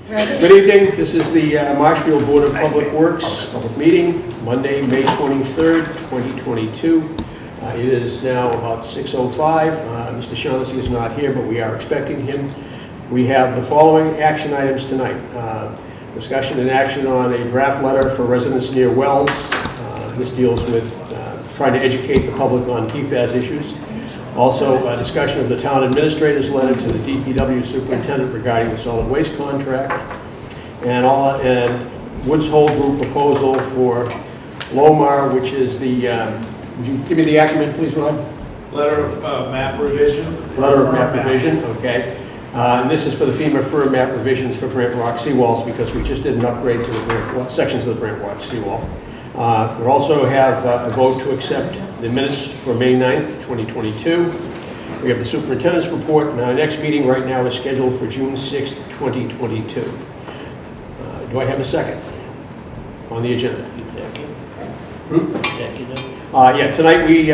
Good evening. This is the Marshfield Board of Public Works public meeting, Monday, May 23rd, 2022. It is now about 6:05. Mr. Shaughnessy is not here, but we are expecting him. We have the following action items tonight. Discussion and action on a draft letter for residents near wells. This deals with trying to educate the public on PFAS issues. Also, a discussion of the town administrator's letter to the DPW superintendent regarding the solid waste contract, and Woods Hole Group proposal for Lomar, which is the, would you give me the acronym, please, Rob? Letter of map revision. Letter of map revision, okay. And this is for the FEMA firm map revisions for Brant Rock seawalls, because we just did an upgrade to the sections of the Brant Rock seawall. We also have a vote to accept the minutes for May 9th, 2022. We have the superintendent's report, and our next meeting right now is scheduled for June 6th, 2022. Do I have a second on the agenda? Yeah, tonight we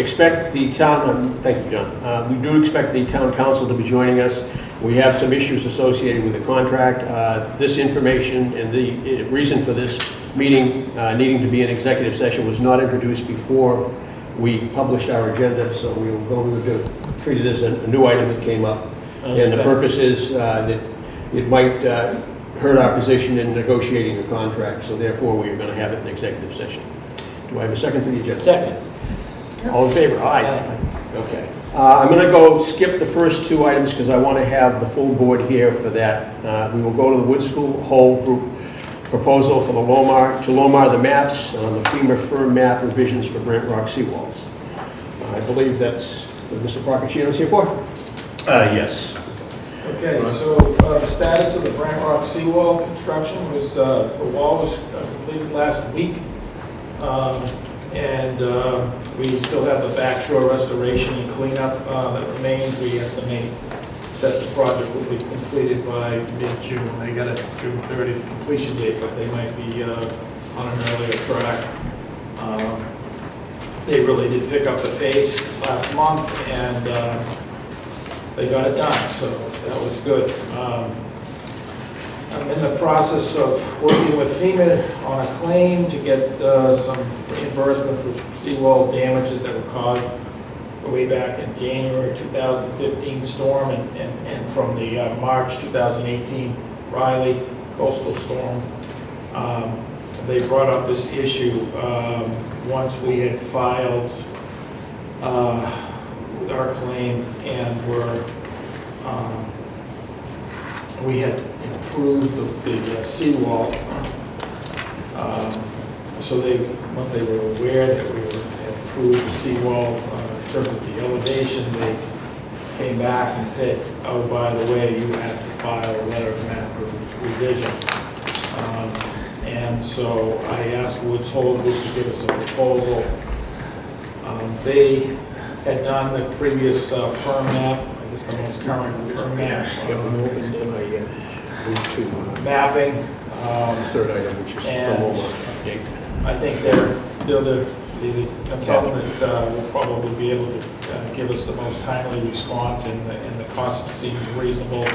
expect the town, thank you, John. We do expect the town council to be joining us. We have some issues associated with the contract. This information and the reason for this meeting needing to be an executive session was not introduced before we published our agenda, so we were going to treat it as a new item that came up. And the purpose is that it might hurt our position in negotiating a contract, so therefore we are going to have it in executive session. Do I have a second to the agenda? Second. All in favor? Aye. Okay. I'm going to go skip the first two items because I want to have the full board here for that. We will go to the Woods Hole Group proposal for the Lomar the maps on the FEMA firm map revisions for Brant Rock seawalls. I believe that's what Mr. Procacino's here for? Yes. Okay, so the status of the Brant Rock seawall construction was, the wall was completed last week. We still have the backshore restoration and cleanup that remains. We estimate that the project will be completed by mid-June. They got a June 30th completion date, but they might be on an earlier track. They really did pick up the pace last month, and they got it done, so that was good. I'm in the process of working with FEMA on a claim to get some reimbursement for seawall damages that were caused way back in January 2015 storm and from the March 2018 Riley coastal storm. They brought up this issue once we had filed with our claim and we had improved the seawall. So once they were aware that we had improved the seawall in terms of the elevation, they came back and said, oh, by the way, you have to file a letter of map revision. And so I asked Woods Hole Group to give us a proposal. They had done the previous firm map, I guess the most current firm map. Mapping. Third item, which is the Lomar update. I think the consultant will probably be able to give us the most timely response, and the cost seems reasonable.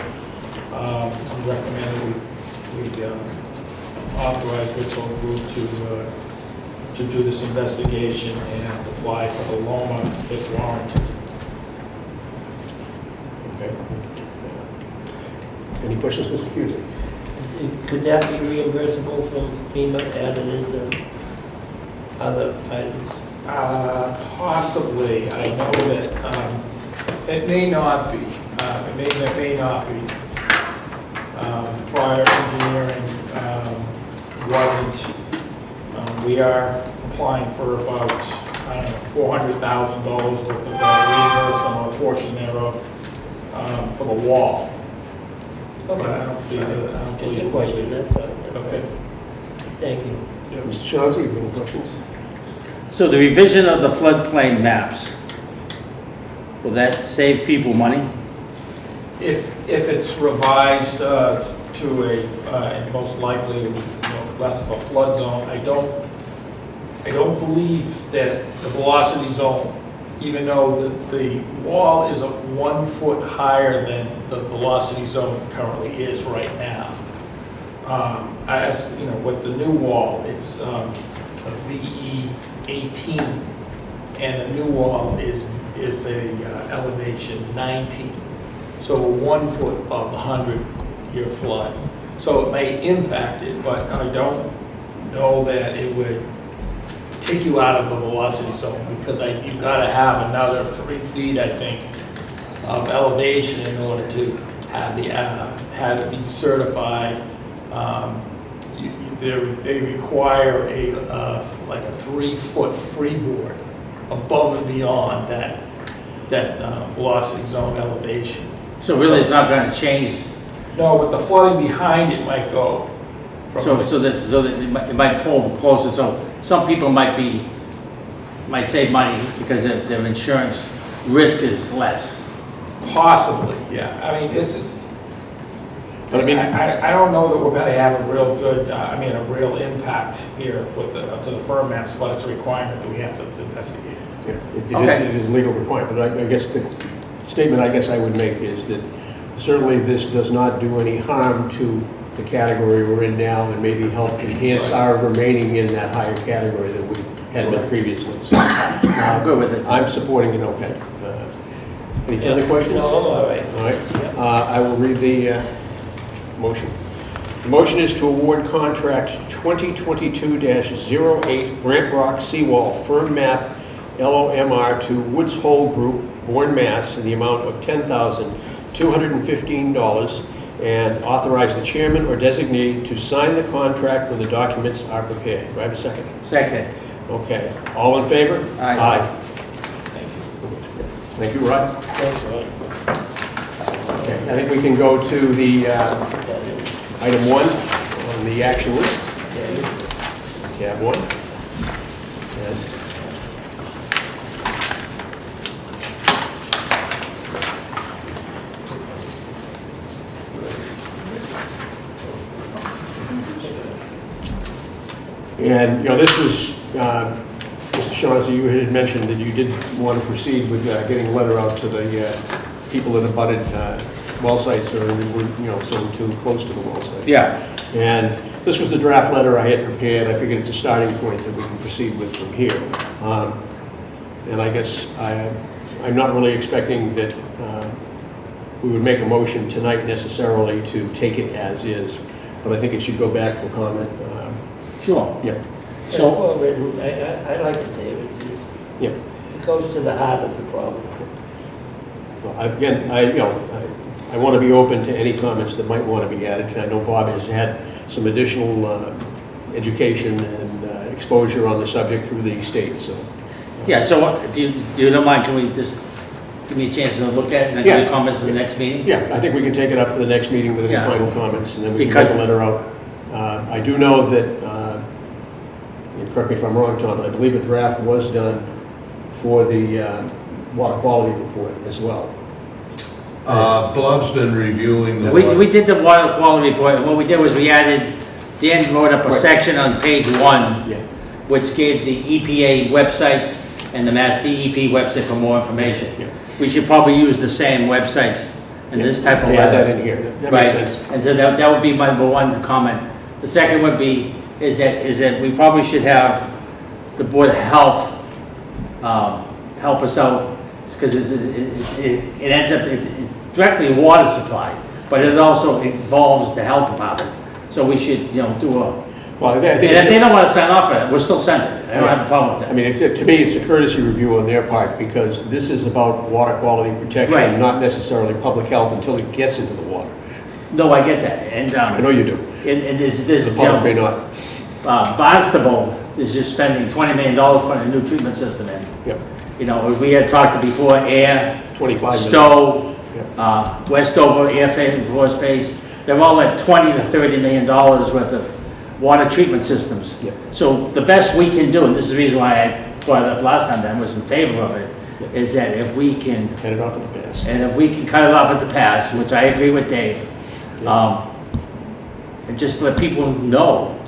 I'm recommending we authorize Woods Hole Group to do this investigation and apply for the Loma if warranted. Okay. Any questions, Mr. Cusick? Could that be reimbursable from FEMA added into other items? Possibly. I know that it may not be. It may not be. Prior engineering wasn't. We are applying for about $400,000 worth of reimbursement or a portion thereof for the wall. Okay. I don't believe Just a question, that's all. Okay. Thank you. Yeah, Mr. Shaughnessy, you have any questions? So the revision of the floodplain maps, will that save people money? If it's revised to a, and most likely it would be less of a flood zone, I don't believe that the velocity zone, even though the wall is 1 foot higher than the velocity zone currently is right now, as, you know, with the new wall, it's a VE 18, and the new wall is a elevation 19. So 1 foot above the 100-year flood. So it may impact it, but I don't know that it would take you out of the velocity zone, because you've got to have another 3 feet, I think, of elevation in order to have had it be certified. They require like a 3-foot freeboard above and beyond that velocity zone elevation. So really, it's not gonna change, No, but the flooding behind it might go. so that it might pull closer, so some people might save money because their insurance risk is less. Possibly, yeah. I mean, this is, But I mean, I don't know that we're gonna have a real good, a real impact here with to the firm maps, but it's a requirement that we have to investigate it. yeah, it is a legal requirement, but I guess the statement I would make is that certainly this does not do any harm to the category we're in now, and maybe help enhance our remaining in that higher category than we had been previously. So, I'm good with it. I'm supporting it, okay. Any further questions? No, all right. All right, I will read the motion. The motion is to award contract 2022-08 Grant Rock Seawall Firm Map LOMR to Woods Hole Group, Bourne, Mass. In the amount of $10,215, and authorize the chairman or designee to sign the contract when the documents are prepared. Do I have a second? Second. Okay. All in favor? Aye. Thank you, Rod. Thanks, Rod. Okay, I think we can go to the item 1 on the action list. Tab 1. And, you know, this is, Mr. Shaughnessy, you had mentioned that you did want to proceed with getting a letter out to the people that abutted well sites, or, you know, so too close to the well sites. Yeah. And this was the draft letter I had prepared. I figured it's a starting point that we can proceed with from here. And I guess I'm not really expecting that we would make a motion tonight necessarily to take it as is, but I think it should go back for comment. Sure. Yeah. So well written. I like it, David. Yeah. It goes to the heart of the problem. Well, again, I want to be open to any comments that might want to be added. I know Bob has had some additional education and exposure on the subject through the state, so. Yeah, so if you don't mind, can we just give me a chance to look at it and then give you comments in the next meeting? Yeah, I think we can take it up for the next meeting with any Yeah. final comments, and then we can get the letter out. I do know that, and correct me if I'm wrong, Tom, but I believe a draft was done for the water quality report as well. Bob's been reviewing the. We did the water quality report, and what we did was we added, Dan wrote up a section on page 1, Yeah. which gave the EPA websites and the Mass DEP website for more information. Yeah. We should probably use the same websites in this type of To add letter. that in here. That Right, makes sense. and so that would be my number 1 comment. The second would be, is that we probably should have the Board of Health help us out, because it ends up, it's directly water supply, but it also involves the health department. So we should, do a, Well, I and think if they don't want to sign off on it, we'll still send it. I don't have a problem with I that. mean, to me, it's a courtesy review on their part, because this is about water quality protection, Right. not necessarily public health until it gets into the water. No, I get that, and, I know you do. and this, The public may not. Barnstable is just spending $20 million putting a new treatment system in. Yep. We had talked before, air, 25 million. Stowe, Yep. Westover, Air Force Base, they're all at $20 to $30 million worth of water treatment systems. Yep. So the best we can do, and this is the reason why I brought it up last time, I was in favor of it, Yep. is that if we can, Head it off at the pass. and if we can cut it off at the pass, which I agree with Dave, and just let people know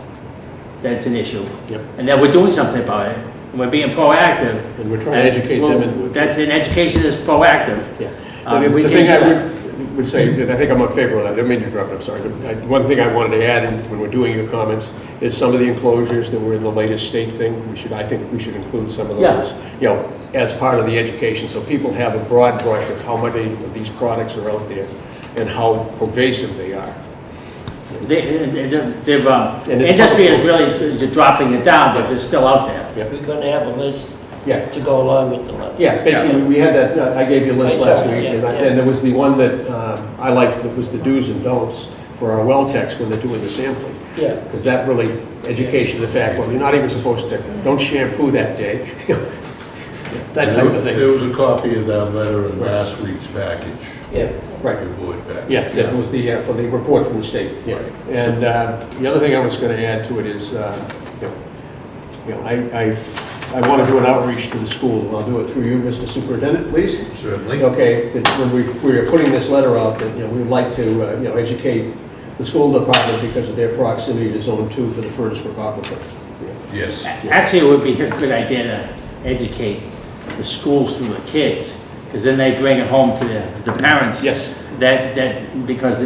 that it's an issue, Yep. and that we're doing something about it, and we're being proactive. And we're trying to educate them into it. That's, in education is proactive. Yeah. We The can thing do I that. would, would say that I think I'm in favor of that. I didn't mean to interrupt, I'm sorry. But one thing I wanted to add in, when we're doing your comments, is some of the enclosures that were in the latest state thing. I think we should include some of Yeah. those, you know, as part of the education, so people have a broad brush of how many of these products are out there and how pervasive they are. Industry is really dropping it down, but they're still out there. We're gonna have a list Yeah. to go along with the letter. Yeah, basically, we had that, I gave you a list I saw last it, week, yeah, and yeah. there was the one that I liked, that was the do's and don'ts for our well techs when they're doing the sampling. Yeah. Because that really, education, the fact, well, you're not even supposed to, don't shampoo that day, that type of thing. There was a copy of that letter in last week's package, Yeah. Right. your board package. Yeah, that was the, for the report from the state, yeah. Right. And the other thing I was gonna add to it is, I want to do an outreach to the school, and I'll do it through you, Mr. Superintendent, please. Certainly. Okay, that when we are putting this letter out, that, we would like to, educate the school department because of their proximity to Zone 2 for the Furnaceburg Aquifer. Yes. Actually, it would be a good idea to educate the schools through the kids, because then they bring it home to the parents. Yes. Because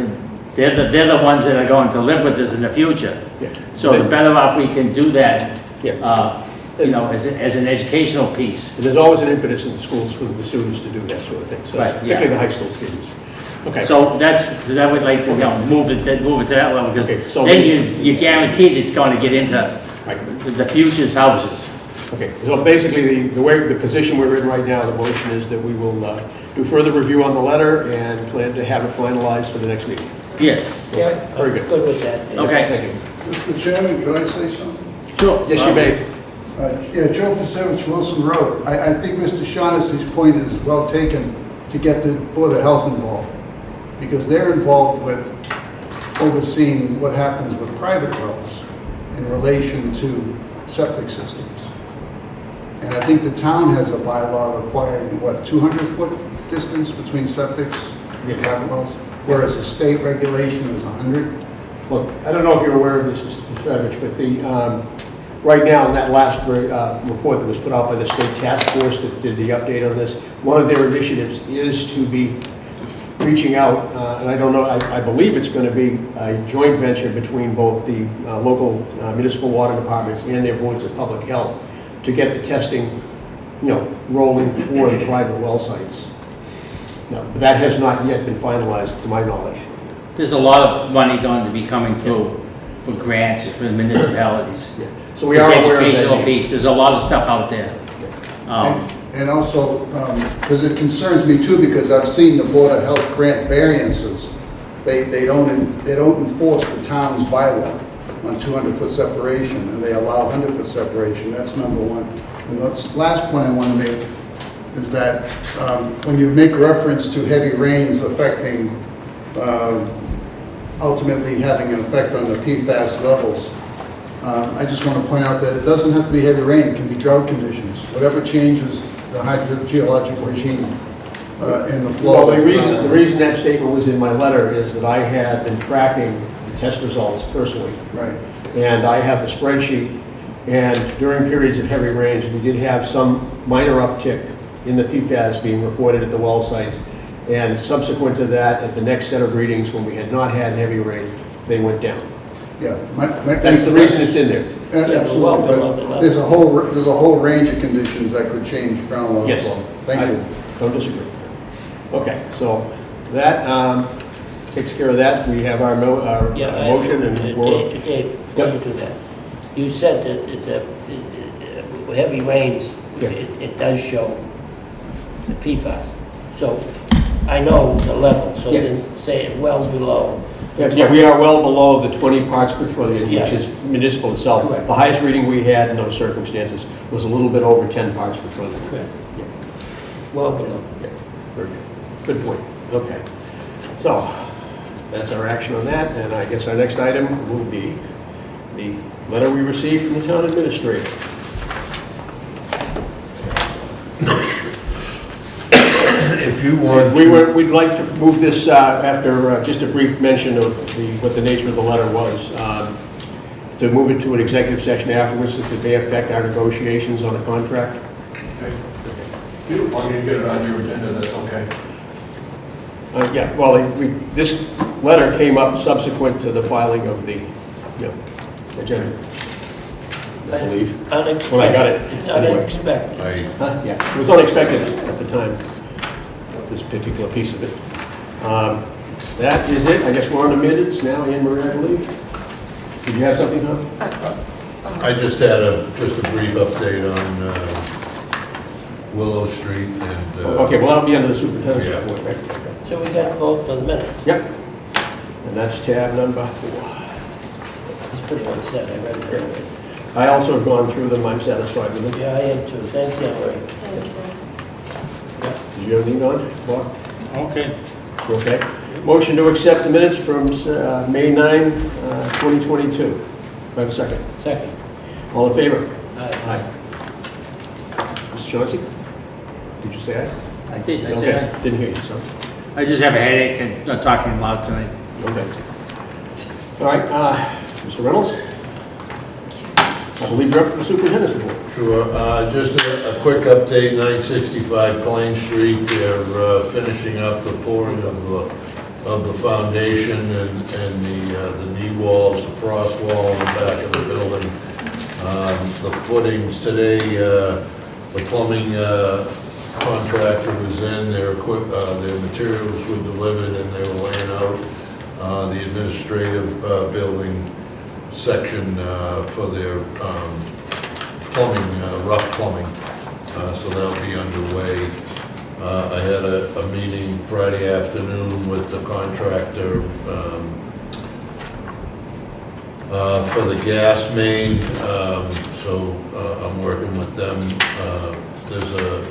they're the ones that are going to live with this in the future. Yeah. So the better off we can do that, Yeah. as an educational piece. And there's always an impetus in the schools for the students to do that sort of thing, so Right, yeah. particularly the high school students. Okay. So I would like to, move it to that level, because Okay, so- then you're guaranteed it's going to get into Right. the future's houses. Okay, so basically, the position we're in right now, the motion is that we will do further review on the letter and plan to have it finalized for the next meeting. Yes. Yeah, Very good. good with that. yeah. Okay. Thank you. Mr. Chairman, could I say something? Sure. Yes, you may. Yeah, Joe Pasevich, Wilson Road. I think Mr. Shaughnessy's point is well taken to get the Board of Health involved, because they're involved with overseeing what happens with private wells in relation to septic systems. And I think the town has a bylaw requiring, 200-foot distance between septics and private wells, whereas the state regulation is 100. Look, I don't know if you're aware of this, Mr. Pasevich, but right now, in that last report that was put out by the state task force that did the update on this, one of their initiatives is to be reaching out, and I don't know, I believe it's going to be a joint venture between both the local municipal water departments and their boards of public health to get the testing, rolling for the private well sites. No, but that has not yet been finalized, to my knowledge. There's a lot of money going to be coming through for grants for municipalities. Yeah. So we are This aware of educational that. piece, there's a lot of stuff out there. And also, because it concerns me too, because I've seen the Board of Health grant variances. They don't enforce the town's bylaw on 200-foot separation, and they allow 100-foot separation. That's number one. And the last point I want to make is that when you make reference to heavy rains affecting, ultimately having an effect on the PFAS levels, I just want to point out that it doesn't have to be heavy rain, it can be drought conditions. Whatever changes the hydrogeologic regime in the flow. Well, the reason that statement was in my letter is that I had been tracking the test results personally. Right. And I have the spreadsheet, and during periods of heavy rains, we did have some minor uptick in the PFAS being reported at the well sites. And subsequent to that, at the next set of readings, when we had not had heavy rain, they went down. Yeah. That's the reason it's in there. Absolutely, but there's a whole range of conditions that could change groundwater Yes. flow. Thank you. I don't disagree. Okay, so that takes care of that. We have our Yeah, motion and we'll... Dave, before you do that, you said that heavy rains, Yeah. it does show the PFAS. So I know the level, so Yeah. then say it well below. Yeah, we are well below the 20 parts per trillion, Yeah. which is municipal itself. Correct. The highest reading we had in those circumstances was a little bit over 10 parts per trillion. Correct. Yeah. Well below. Yeah, very good. Good point. Okay. So, that's our action on that, and I guess our next item will be the letter we received from the town administrator. If you want We'd like to move this after just a brief mention of what the nature of the letter was, to move it to an executive session afterwards, since it may affect our negotiations on a contract. If you want me to get it on your agenda, that's okay. Yeah, well, this letter came up subsequent to the filing of the, agenda, I believe. Unexpected. When I got it, It's anyway. unexpected. Yeah, it was unexpected at the time, this particular piece of it. That is it. I guess we're on the minutes now. Anne Marie, I believe. Did you have something, Tom? I just had just a brief update on Willow Street and... Okay, well, that'll be under the superintendent's Yeah. report, right? Okay. So we got to vote for the minutes. Yep. And that's tab number 4. It's pretty much said, I read it earlier. I also have gone through them. I'm satisfied with them. Yeah, I am too. Thanks, Anne Marie. Did you have anything on, Bob? Okay. Okay. Motion to accept the minutes from May 9, 2022. Do I have a second? Second. All in favor? Aye. Aye. Mr. Chauncey? Did you say aye? I did, I Okay, said, didn't hear you, so, I just have a headache and not talking loud tonight. okay. All right, Mr. Reynolds? I believe you're up for the superintendent's report. Sure, just a quick update, 965 Plain Street, they're finishing up the pouring of the foundation and the knee walls, the frost wall in the back of the building. The footings today, the plumbing contractor was in, their materials were delivered and they were laying out the administrative building section for their plumbing, rough plumbing, so that'll be underway. I had a meeting Friday afternoon with the contractor for the gas main, so I'm working with them.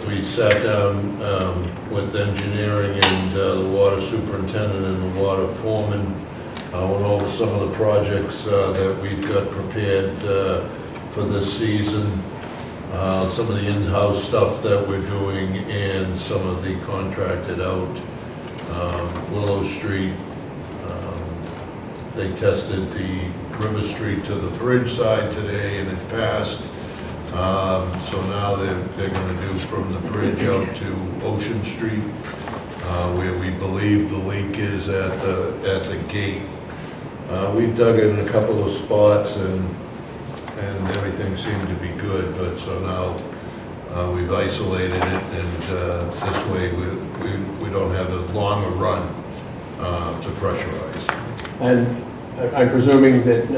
We sat down with engineering and the water superintendent and the water foreman. Went over some of the projects that we've got prepared for this season, some of the in-house stuff that we're doing, and some of the contracted out. Willow Street, they tested the River Street to the bridge side today, and it passed. So now they're going to do from the bridge out to Ocean Street, where we believe the leak is at the gate. We've dug in a couple of spots and everything seemed to be good, but so now we've isolated it, and this way we don't have as long a run to pressurize. And I'm presuming that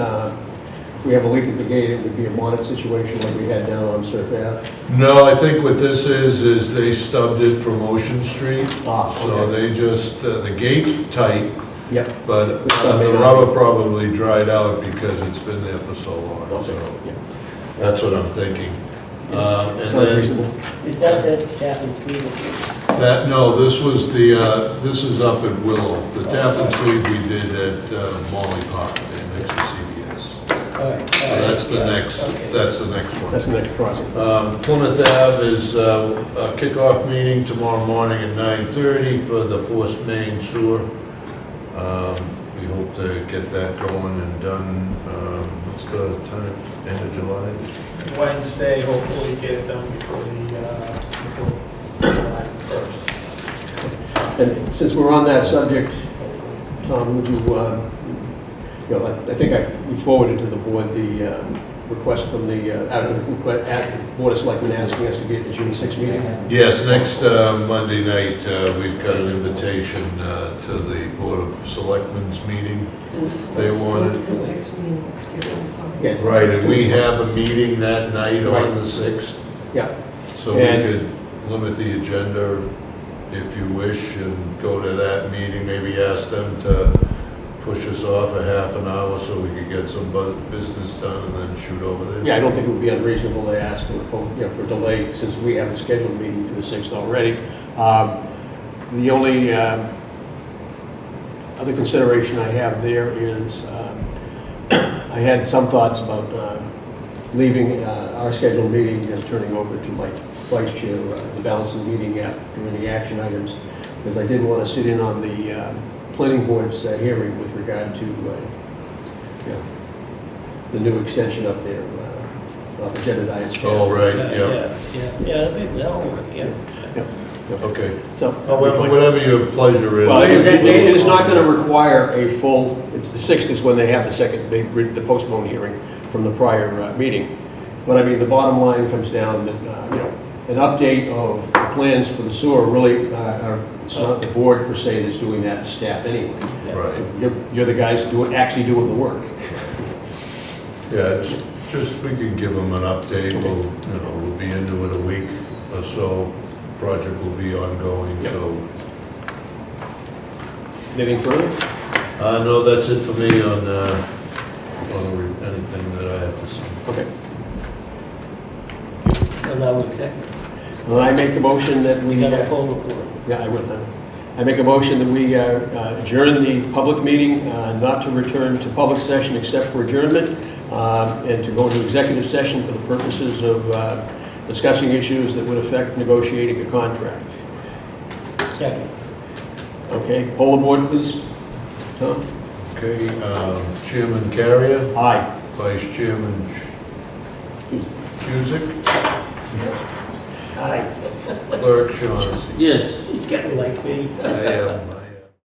if we have a leak at the gate, it would be a modded situation like we had down on Surf Ave? No, I think what this is they stubbed it from Ocean Street. Ah, So okay. they just, the gate's tight, Yep. but the rubber probably dried out because it's been there for so long. Okay. So Yeah. that's what I'm thinking. And Sounds then, reasonable. Is that Tappan Street? no, this was this is up at Willow. The tap and sleeve we did at Molly Park, next to CVS. All right. So that's the next, Okay. that's the next one. That's the next crossing. Plymouth Ave is a kickoff meeting tomorrow morning at 9:30 for the forced main sewer. We hope to get that going and done, what's the time, end of July? Wednesday, hopefully get it done before July 1st. And since we're on that subject, Tom, would you, I think we forwarded to the board the request from the, Board of Selectmen asking us to be at the June 6th meeting. Yes, next Monday night, we've got an invitation to the Board of Selectmen's meeting. They wanted, Yes. right, and we have a meeting that night on the 6th, Yeah, so we And- could limit the agenda if you wish and go to that meeting, maybe ask them to push us off a half an hour so we could get some business done and then shoot over there. yeah, I don't think it would be unreasonable to ask for, for delay since we have a scheduled meeting for the 6th already. The only other consideration I have there is I had some thoughts about leaving our scheduled meeting and turning over to my vice chair the balance of the meeting after any action items, because I did want to sit in on the planning board's hearing with regard to the new extension up there off of Jedediah's Path. Oh, right, Yeah, yeah. that'll work, yeah. Okay. So, However, whatever your pleasure is. well, When is that date? it is not going to require a full, it's the 6th is when they have the second, the postponed hearing from the prior meeting. But I mean, the bottom line comes down that, an update of the plans for the sewer really, it's not the board per se that's doing that, staff anyway. Right. You're the guys actually doing the work. Yeah, it's just, we can give them an update, we'll be into it a week or so, project will be ongoing, Yep. so. Anything further? No, that's it for me on anything that I have to say. Okay. So now executive. Well, I make a motion that We we, got a full report. yeah, I will. I make a motion that we adjourn the public meeting, not to return to public session except for adjournment, and to go into executive session for the purposes of discussing issues that would affect negotiating a contract. Second. Okay, poll the board, please. Tom? Okay, Chairman Carrier, Aye. Vice Chairman Cusick, Aye. Clerk Shaughnessy. Yes. He's getting like me. I am.